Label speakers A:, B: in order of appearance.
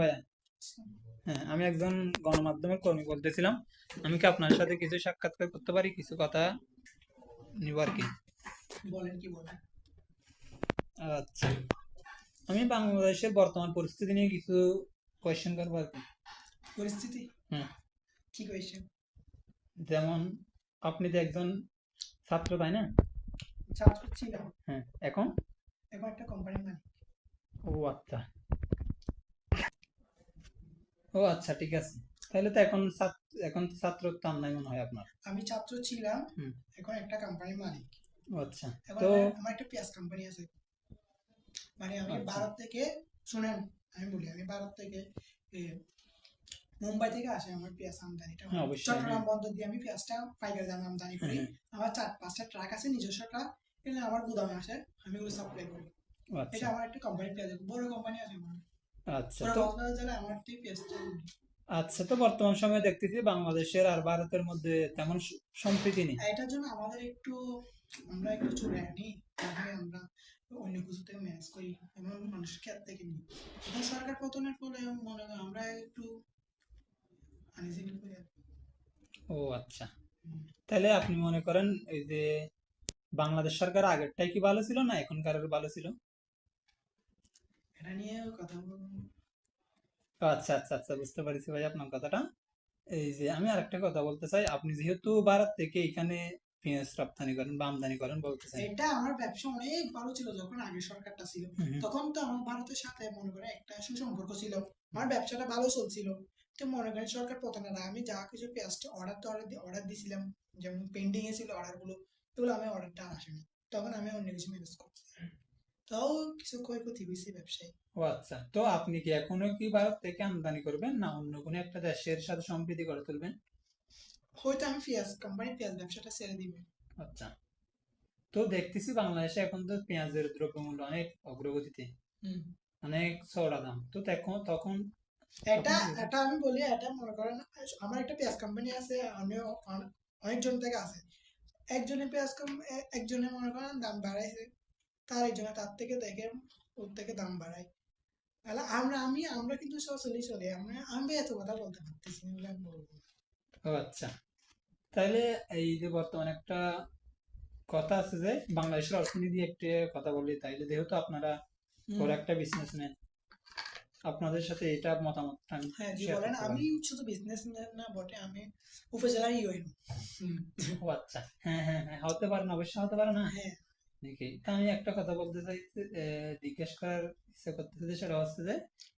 A: ভাইয়া, হ্যাঁ, আমি একজন গণমাধ্যমের কর্মী বলতেছিলাম। আমি কি আপনার সাথে কিছু সাক্ষাৎকার করতে পারি? কিছু কথা নিব আর কি।
B: বলেন কি বলেন।
A: আচ্ছা, আমি বাংলাদেশের বর্তমান পরিস্থিতি নিয়ে কিছু কোয়েশ্চেন করবো আর কি।
B: পরিস্থিতি
A: হ্যাঁ,
B: কি কোয়েশ্চেন?
A: যেমন আপনি তো একজন ছাত্র, তাই না?
B: ছাত্র ছিলাম,
A: হ্যাঁ, এখন?
B: এখন একটা কোম্পানির মালিক।
A: ও আচ্ছা, ও আচ্ছা, ঠিক আছে। তাহলে তো এখন তো ছাত্রত্ব আর নাই মনে হয় আপনার।
B: আমি ছাত্র ছিলাম,
A: হুম,
B: এখন একটা কোম্পানির মালিক।
A: ও আচ্ছা।
B: এখন
A: তো
B: আমার একটা পেঁয়াজ কোম্পানি আছে। মানে আমি
A: আচ্ছা,
B: ভারত থেকে, শুনেন আমি বলি, আমি ভারত থেকে এ, মুম্বাই থেকে আসে আমার পেঁয়াজ আমদানিটা
A: হ্যাঁ
B: হয়।
A: অবশ্যই,
B: চট্টগ্রাম
A: হ্যাঁ,
B: বন্দর দিয়ে আমি পেঁয়াজটা পাইকারি দামে আমদানি
A: হ্যাঁ,
B: করি।
A: হ্যাঁ,
B: আমার 4-5টা ট্রাক আছে, নিজস্ব ট্রাক। এগুলো আমার গুদামে আসে, আমি এগুলো সাপ্লাই করি।
A: ও
B: এটা
A: আচ্ছা,
B: আমার একটা কোম্পানি, পেঁয়াজ বড় কোম্পানি আছে আমার।
A: আচ্ছা।
B: পুরো
A: তো
B: কক্সবাজার জেলায় আমার থেকে পেঁয়াজটা উঠি।
A: আচ্ছা, তো বর্তমান সময়ে দেখতেছি বাংলাদেশের আর ভারতের মধ্যে তেমন সম্প্রীতি নেই।
B: এটার জন্য আমাদের একটু, আমরা একটু চলে আনি, তাহলে আমরা অন্য কিছু থেকে ম্যানেজ করি, এমন মানুষের ক্ষেত থেকে নিই। এখন সরকার পতনের ফলে মনে হয় আমরা একটু আনইজি করি আর কি।
A: ও আচ্ছা, তাহলে আপনি মনে করেন এই যে বাংলাদেশ সরকার আগেরটাই কি ভালো ছিল না এখনকার ভালো ছিল?
B: এটা নিয়ে কথা বলবো।
A: ও আচ্ছা, আচ্ছা, আচ্ছা, বুঝতে পারছি ভাই আপনার কথাটা। এই যে আমি আরেকটা কথা বলতে চাই, আপনি যেহেতু ভারত থেকে এখানে পেঁয়াজ রপ্তানি করেন বা আমদানি করেন বলতেছেন।
B: এটা আমার ব্যবসা অনেক ভালো ছিল যখন আগের সরকারটা ছিল।
A: হুম, হুম।
B: তখন তো আমার ভারতের সাথে মনে করে একটা সুসম্পর্ক ছিল, আমার ব্যবসাটা ভালো চলছিল। তো মনে করেন সরকার পতনের আগে আমি যা কিছু পেঁয়াজটা অর্ডার দিছিলাম, যেমন পেন্ডিং এ ছিল অর্ডার গুলো, এগুলো আমি অর্ডারটা আসেনি। তখন আমি অন্য কিছু ম্যানেজ করছি, তাও কিছু ক্ষয়ক্ষতি হয়েছে ব্যবসায়।
A: ও আচ্ছা, তো আপনি কি এখনো কি ভারত থেকে আমদানি করবেন না অন্য কোনো একটা দেশের সাথে সম্প্রীতি করে তুলবেন?
B: হয়তো আমি পেঁয়াজ কোম্পানি পেঁয়াজ ব্যবসাটা ছেড়ে দিব।
A: আচ্ছা, তো দেখতেছি বাংলাদেশে এখন তো পেঁয়াজের দ্রব্যমূল্য অনেক অগ্রগতিতে,
B: হুম।
A: অনেক চড়া দাম। তো তখন তখন
B: এটা
A: তখন কি হবে?
B: এটা আমি বলি, এটা মনে করেন আমার একটা পেঁয়াজ কোম্পানি আছে, আমিও অনেকজন থেকে আছে। একজনের একজনের মনে করেন দাম বাড়াইছে, তার একজনের তার থেকে দেখে ওর থেকে দাম বাড়ায়। তাহলে আমরা কিন্তু সচলি চলি, আমি এত কথা বলতে পারতেছি না বলে আমি বলবো না।
A: ও আচ্ছা, তাহলে এই যে বর্তমানে একটা কথা আছে যে বাংলাদেশের অর্থনীতি একটা কথা বলি, তাইলে যেহেতু আপনারা
B: হুম।
A: বড় একটা বিজনেসম্যান, আপনাদের সাথে এটা মতামত আমি
B: হ্যাঁ জি
A: শেয়ার
B: বলেন,
A: করতে
B: আমি
A: পারি।
B: শুধু বিজনেস না বটে, আমি উপজেলার ইউএন।
A: ও আচ্ছা, হ্যাঁ, হ্যাঁ, হ্যাঁ, হতে পারে না, অবশ্যই হতে পারে না।
B: হ্যাঁ।
A: নাকি? তা আমি একটা কথা বলতে চাই, জিজ্ঞেস করার ইচ্ছা করতেছে যে সেটা হচ্ছে যে